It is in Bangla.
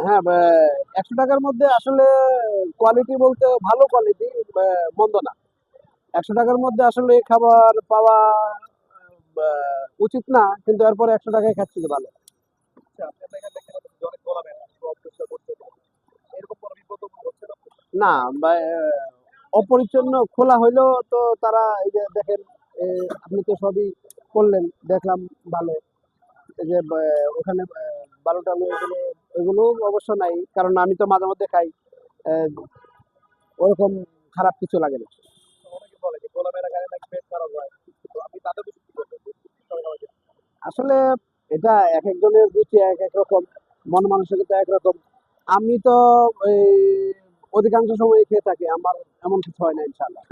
হ্যাঁ, ১০০ টাকার মধ্যে আসলে কোয়ালিটি বলতে ভালো কোয়ালিটি, মন্দ না। ১০০ টাকার মধ্যে আসলে এই খাবার পাওয়া উচিত না, কিন্তু এরপরে ১০০ টাকায় খাচ্ছি তো ভালো। আচ্ছা, আপনি আপনার এখানে দেখতে পাচ্ছেন যে অনেক গোলামের একটু অপরিষ্কার করতে এরকম কোনো বিপদ হচ্ছে না? না, বা, অপরিচ্ছন্ন খোলা হইলেও তো তারা এই যে দেখেন, আপনি তো সবই করলেন, দেখলাম ভালো। এই যে ওখানে বালু টালু এগুলো, এগুলো অবশ্য নাই, কারণ আমি তো মাঝে মধ্যে খাই। আহ, ওরকম খারাপ কিছু লাগে না। অনেকে বলে যে গোলামেরা গায়ে নাকি পেট খারাপ হয়। তো আপনি তাদের বিষয়ে কি বলবেন? সবাই সবাইকে আসলে এটা এক একজনের রুচি এক এক রকম, মন মানসিকতা একরকম। আমি তো এই অধিকাংশ সময় খেয়ে থাকি, আমার এমন কিছু হয় না ইনশাল্লাহ।